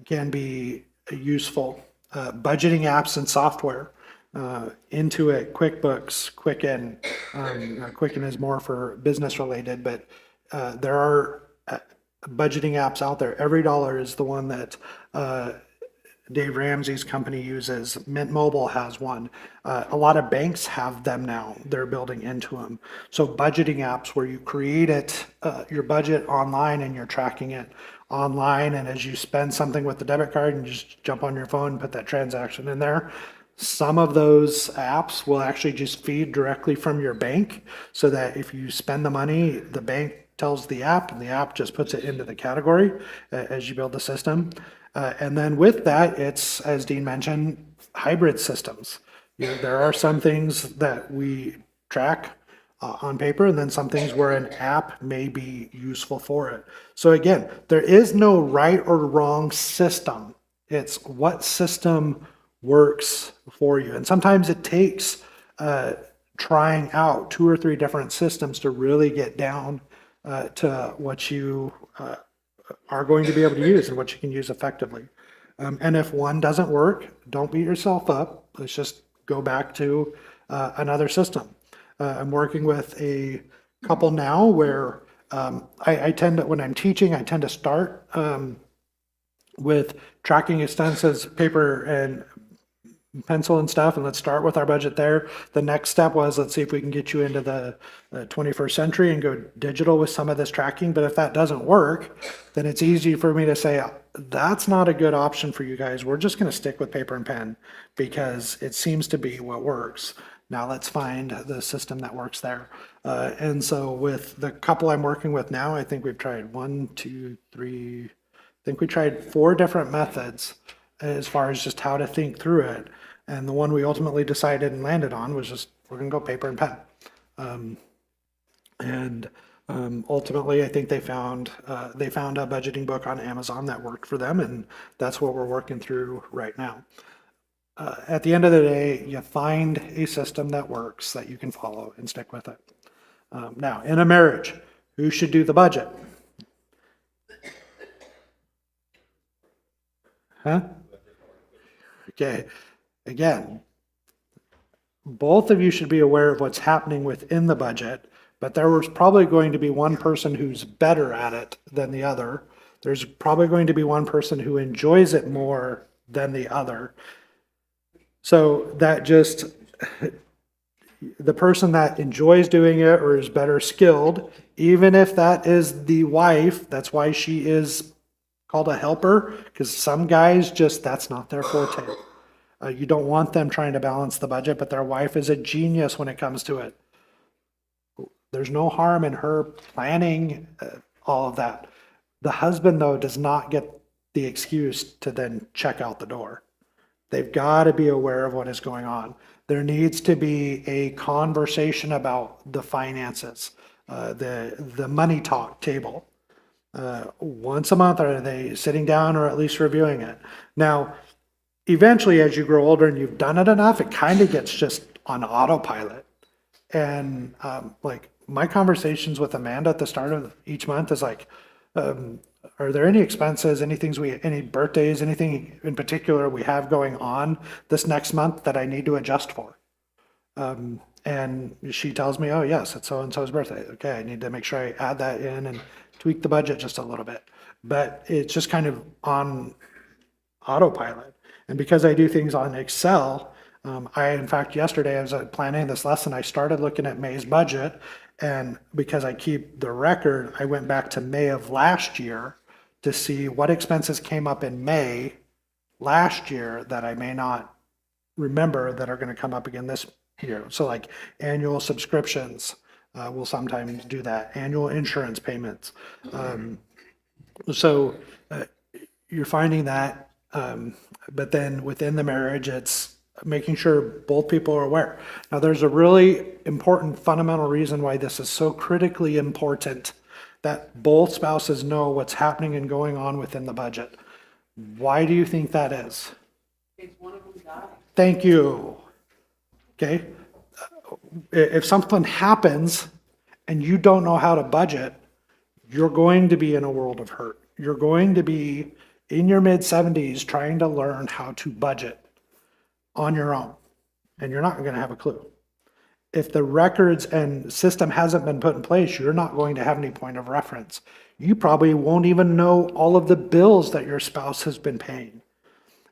can be useful. Budgeting apps and software, Intuit, QuickBooks, Quicken. Quicken is more for business related, but there are budgeting apps out there. Every Dollar is the one that Dave Ramsey's company uses. Mint Mobile has one. A lot of banks have them now. They're building into them. So budgeting apps where you create it, your budget online and you're tracking it online. And as you spend something with the debit card and you just jump on your phone and put that transaction in there. Some of those apps will actually just feed directly from your bank so that if you spend the money, the bank tells the app and the app just puts it into the category as you build the system. And then with that, it's, as Dean mentioned, hybrid systems. There are some things that we track on paper and then some things where an app may be useful for it. So again, there is no right or wrong system. It's what system works for you. And sometimes it takes trying out 2 or 3 different systems to really get down to what you are going to be able to use and what you can use effectively. And if one doesn't work, don't beat yourself up. Let's just go back to another system. I'm working with a couple now where I tend to, when I'm teaching, I tend to start with tracking expenses, paper and pencil and stuff, and let's start with our budget there. The next step was, let's see if we can get you into the 21st century and go digital with some of this tracking. But if that doesn't work, then it's easy for me to say, that's not a good option for you guys. We're just going to stick with paper and pen because it seems to be what works. Now let's find the system that works there. And so with the couple I'm working with now, I think we've tried 1, 2, 3, I think we tried 4 different methods as far as just how to think through it. And the one we ultimately decided and landed on was just, we're gonna go paper and pen. Ultimately, I think they found a budgeting book on Amazon that worked for them, and that's what we're working through right now. At the end of the day, you find a system that works that you can follow and stick with it. Now, in a marriage, who should do the budget? Huh? Okay, again, both of you should be aware of what's happening within the budget, but there was probably going to be one person who's better at it than the other. There's probably going to be one person who enjoys it more than the other. So that just, the person that enjoys doing it or is better skilled, even if that is the wife, that's why she is called a helper, because some guys just, that's not their forte. You don't want them trying to balance the budget, but their wife is a genius when it comes to it. There's no harm in her planning all of that. The husband, though, does not get the excuse to then check out the door. They've got to be aware of what is going on. There needs to be a conversation about the finances, the money talk table. Once a month, are they sitting down or at least reviewing it? Now, eventually, as you grow older and you've done it enough, it kind of gets just on autopilot. And like my conversations with Amanda at the start of each month is like, are there any expenses, any birthdays, anything in particular we have going on this next month that I need to adjust for? And she tells me, oh yes, it's so-and-so's birthday. Okay, I need to make sure I add that in and tweak the budget just a little bit. But it's just kind of on autopilot. And because I do things on Excel, in fact, yesterday as I was planning this lesson, I started looking at May's budget. And because I keep the record, I went back to May of last year to see what expenses came up in May last year that I may not remember that are going to come up again this year. So like annual subscriptions, we'll sometimes do that, annual insurance payments. So you're finding that, but then within the marriage, it's making sure both people are aware. Now, there's a really important fundamental reason why this is so critically important that both spouses know what's happening and going on within the budget. Why do you think that is? Thank you. Okay. If something happens and you don't know how to budget, you're going to be in a world of hurt. You're going to be in your mid-70s trying to learn how to budget on your own, and you're not going to have a clue. If the records and system hasn't been put in place, you're not going to have any point of reference. You probably won't even know all of the bills that your spouse has been paying.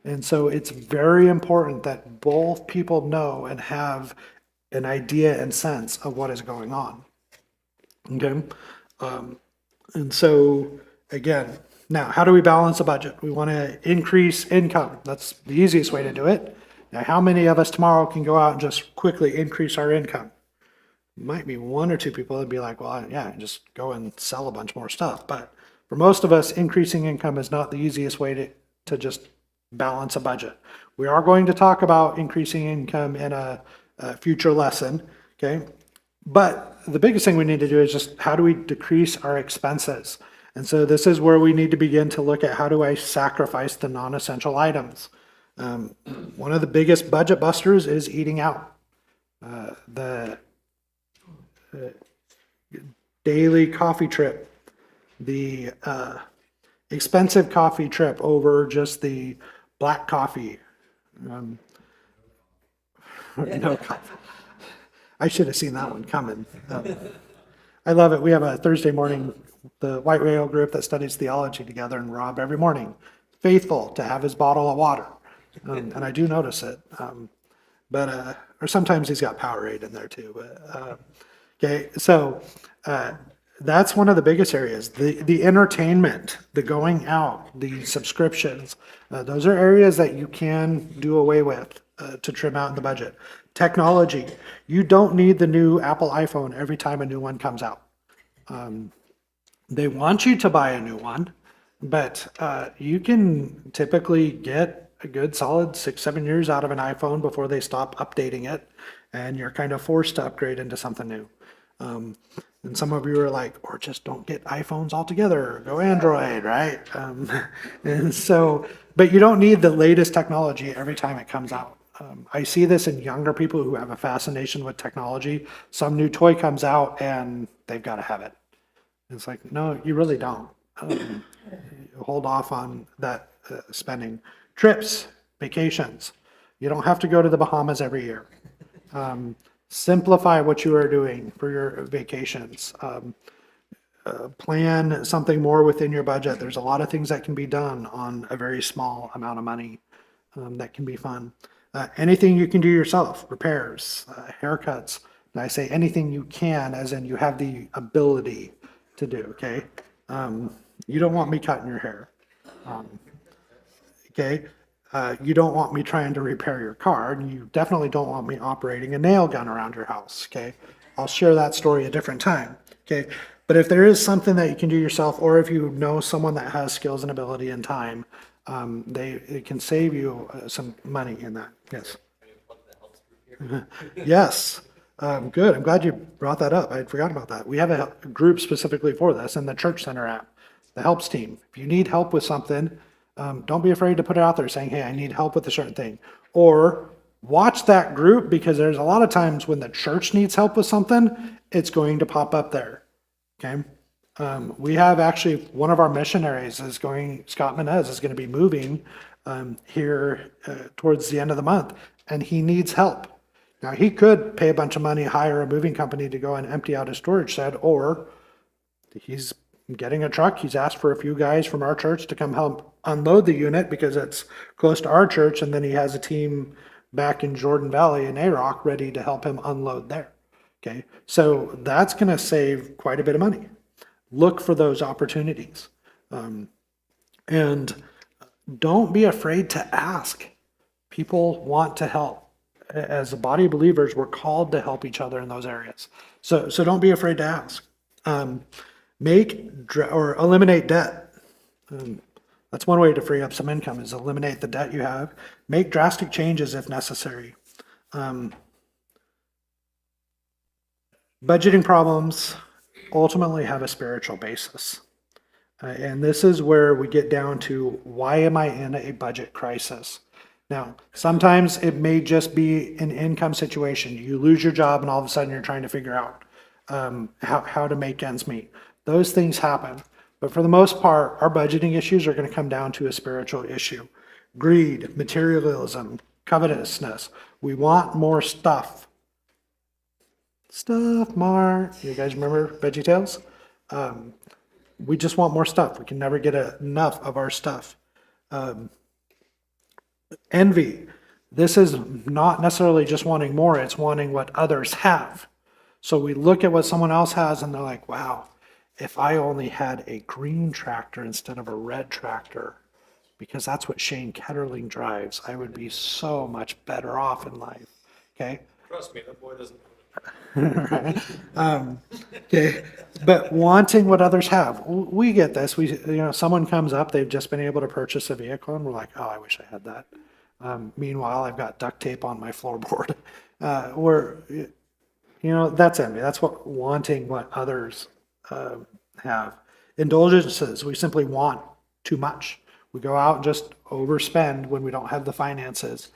And so it's very important that both people know and have an idea and sense of what is going on. Okay? And so, again, now, how do we balance a budget? We want to increase income. That's the easiest way to do it. Now, how many of us tomorrow can go out and just quickly increase our income? Might be one or two people that'd be like, well, yeah, just go and sell a bunch more stuff. But for most of us, increasing income is not the easiest way to just balance a budget. We are going to talk about increasing income in a future lesson, okay? But the biggest thing we need to do is just how do we decrease our expenses? And so this is where we need to begin to look at how do I sacrifice the non-essential items. One of the biggest budget busters is eating out. The daily coffee trip, the expensive coffee trip over just the black coffee. No coffee. I should have seen that one coming. I love it. We have a Thursday morning, the White Whale group that studies theology together, and Rob every morning, faithful to have his bottle of water. And I do notice it. Or sometimes he's got Powerade in there too. Okay, so that's one of the biggest areas. The entertainment, the going out, the subscriptions, those are areas that you can do away with to trim out in the budget. Technology, you don't need the new Apple iPhone every time a new one comes out. They want you to buy a new one, but you can typically get a good solid 6-7 years out of an iPhone before they stop updating it, and you're kind of forced to upgrade into something new. And some of you are like, or just don't get iPhones altogether, go Android, right? And so, but you don't need the latest technology every time it comes out. I see this in younger people who have a fascination with technology. Some new toy comes out and they've got to have it. It's like, no, you really don't. Hold off on that spending. Trips, vacations. You don't have to go to the Bahamas every year. Simplify what you are doing for your vacations. Plan something more within your budget. There's a lot of things that can be done on a very small amount of money that can be fun. Anything you can do yourself, repairs, haircuts. And I say anything you can, as in you have the ability to do, okay? You don't want me cutting your hair, okay? You don't want me trying to repair your car, and you definitely don't want me operating a nail gun around your house, okay? I'll share that story a different time, okay? But if there is something that you can do yourself, or if you know someone that has skills and ability and time, it can save you some money in that. Yes. Yes. Good. I'm glad you brought that up. I had forgotten about that. We have a group specifically for this in the Church Center app, the helps team. If you need help with something, don't be afraid to put it out there saying, hey, I need help with a certain thing. Or watch that group, because there's a lot of times when the church needs help with something, it's going to pop up there. Okay. We have actually one of our missionaries Scott Menez is going to be moving here towards the end of the month, and he needs help. Now, he could pay a bunch of money, hire a moving company to go and empty out his storage shed, or he's getting a truck. He's asked for a few guys from our church to come help unload the unit because it's close to our church, and then he has a team back in Jordan Valley in A-Rock ready to help him unload there. Okay, so that's going to save quite a bit of money. Look for those opportunities. And don't be afraid to ask. People want to help. As a body of believers, we're called to help each other in those areas. So don't be afraid to ask. Eliminate debt. That's one way to free up some income, is eliminate the debt you have. Make drastic changes if necessary. Budgeting problems ultimately have a spiritual basis. And this is where we get down to, why am I in a budget crisis? Now, sometimes it may just be an income situation. You lose your job and all of a sudden you're trying to figure out how to make ends meet. Those things happen. But for the most part, our budgeting issues are going to come down to a spiritual issue. Greed, materialism, covetousness. We want more stuff. Stuff, more. You guys remember VeggieTales? We just want more stuff. We can never get enough of our stuff. Envy. This is not necessarily just wanting more, it's wanting what others have. So we look at what someone else has and they're like, wow, if I only had a green tractor instead of a red tractor, because that's what Shane Ketterling drives, I would be so much better off in life. Okay. Trust me, that boy doesn't. Right. Okay, but wanting what others have, we get this. Someone comes up, they've just been able to purchase a vehicle, and we're like, oh, I wish I had that. Meanwhile, I've got duct tape on my floorboard. That's envy. That's what wanting what others have. Indulgences, we simply want too much. We go out and just overspend when we don't have the finances,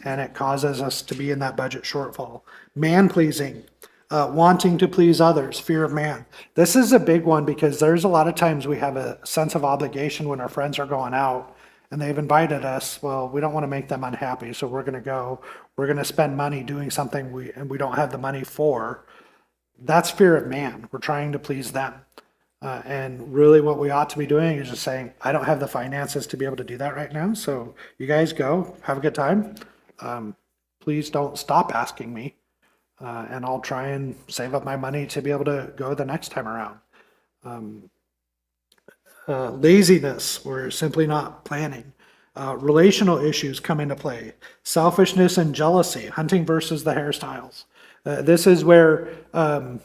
and it causes us to be in that budget shortfall. Man-pleasing, wanting to please others, fear of man. This is a big one, because there's a lot of times we have a sense of obligation when our friends are going out and they've invited us. Well, we don't want to make them unhappy, so we're going to go. We're going to spend money doing something we don't have the money for. That's fear of man. We're trying to please them. And really what we ought to be doing is just saying, I don't have the finances to be able to do that right now, so you guys go, have a good time. Please don't stop asking me, and I'll try and save up my money to be able to go the next time around. Laziness, we're simply not planning. Relational issues come into play. Selfishness and jealousy, hunting versus the hairstyles. This is where, I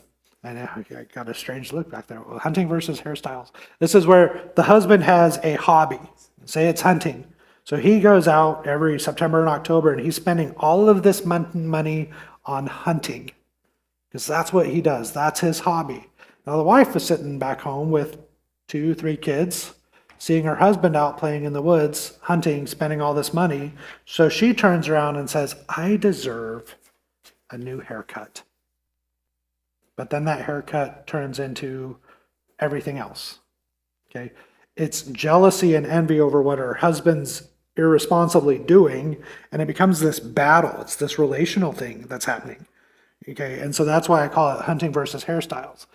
know I got a strange look back there. Hunting versus hairstyles. This is where the husband has a hobby. Say it's hunting. So he goes out every September and October, and he's spending all of this money on hunting, because that's what he does. That's his hobby. Now the wife is sitting back home with 2-3 kids, seeing her husband out playing in the woods, hunting, spending all this money. So she turns around and says, I deserve a new haircut. But then that haircut turns into everything else. Okay. It's jealousy and envy over what her husband's irresponsibly doing, and it becomes this battle. It's this relational thing that's happening. Okay, and so that's why I call it hunting versus hairstyles.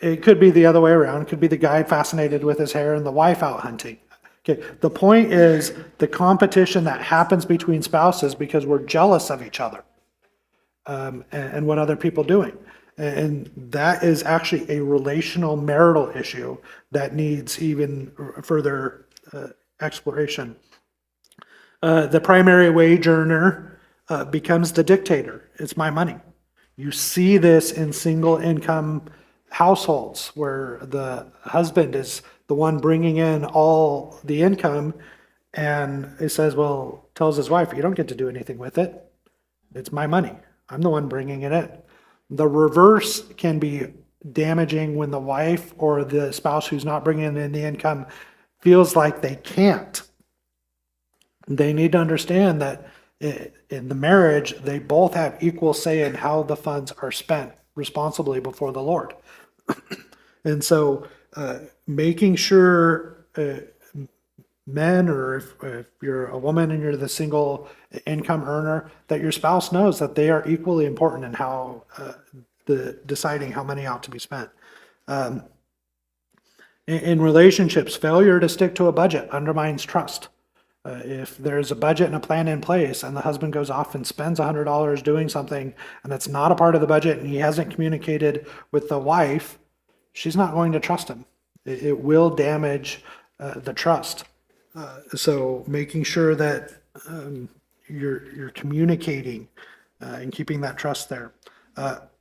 It could be the other way around. It could be the guy fascinated with his hair and the wife out hunting. Okay, the point is the competition that happens between spouses because we're jealous of each other and what other people are doing. And that is actually a relational marital issue that needs even further exploration. The primary wage earner becomes the dictator. It's my money. You see this in single income households where the husband is the one bringing in all the income, and he says, well, tells his wife, you don't get to do anything with it. It's my money. I'm the one bringing it in. The reverse can be damaging when the wife or the spouse who's not bringing in the income feels like they can't. They need to understand that in the marriage, they both have equal say in how the funds are spent responsibly before the Lord. And so making sure men, or if you're a woman and you're the single income earner, that your spouse knows that they are equally important in how deciding how money ought to be spent. In relationships, failure to stick to a budget undermines trust. If there's a budget and a plan in place and the husband goes off and spends $100 doing something and it's not a part of the budget and he hasn't communicated with the wife, she's not going to trust him. It will damage the trust. So making sure that you're communicating and keeping that trust there.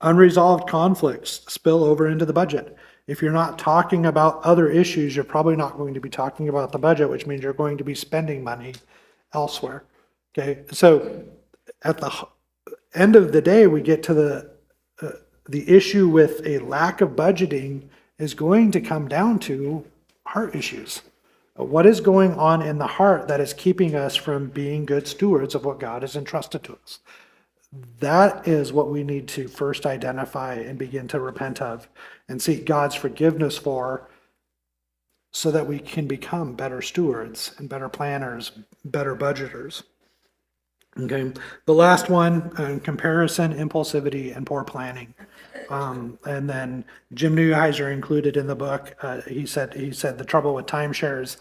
Unresolved conflicts spill over into the budget. If you're not talking about other issues, you're probably not going to be talking about the budget, which means you're going to be spending money elsewhere. Okay, so at the end of the day, we get to the issue with a lack of budgeting is going to come down to heart issues. What is going on in the heart that is keeping us from being good stewards of what God has entrusted to us? That is what we need to first identify and begin to repent of and seek God's forgiveness for, so that we can become better stewards and better planners, better budgeters. Okay, the last one, comparison, impulsivity, and poor planning. And then Jim Neuheiser included in the book, he said the trouble with timeshares,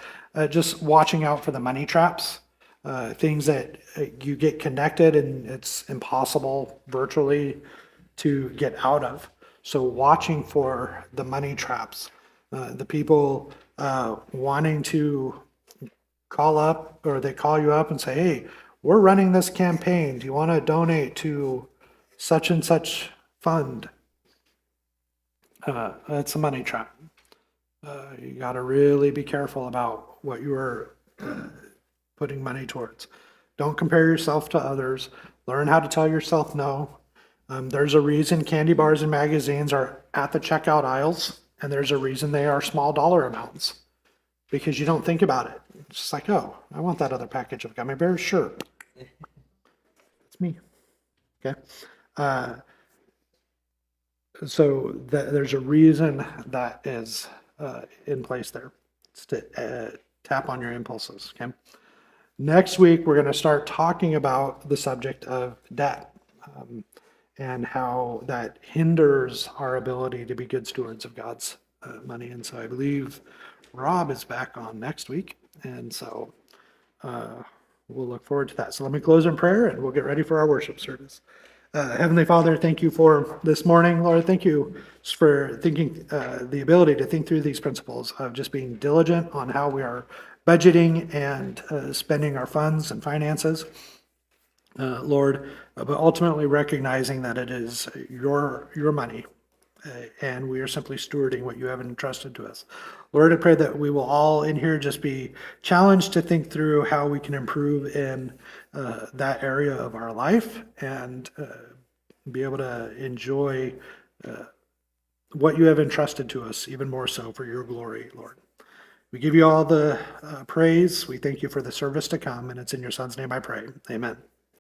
just watching out for the money traps. Things that you get connected and it's impossible virtually to get out of. So watching for the money traps, the people wanting to call up, or they call you up and say, hey, we're running this campaign. Do you want to donate to such and such fund? That's a money trap. You got to really be careful about what you are putting money towards. Don't compare yourself to others. Learn how to tell yourself no. There's a reason candy bars and magazines are at the checkout aisles, and there's a reason they are small dollar amounts, because you don't think about it. It's just like, oh, I want that other package of gummy bears. Sure. It's me. Okay. So there's a reason that is in place there. It's to tap on your impulses. Okay. Next week, we're going to start talking about the subject of debt and how that hinders our ability to be good stewards of God's money. And so I believe Rob is back on next week. And so we'll look forward to that. So let me close in prayer and we'll get ready for our worship service. Heavenly Father, thank you for this morning. Lord, thank you for thinking, the ability to think through these principles of just being diligent on how we are budgeting and spending our funds and finances, Lord, but ultimately recognizing that it is your money, and we are simply stewarding what you have entrusted to us. Lord, I pray that we will all in here just be challenged to think through how we can improve in that area of our life and be able to enjoy what you have entrusted to us even more so for your glory, Lord. We give you all the praise. We thank you for the service to come, and it's in your Son's name I pray. Amen.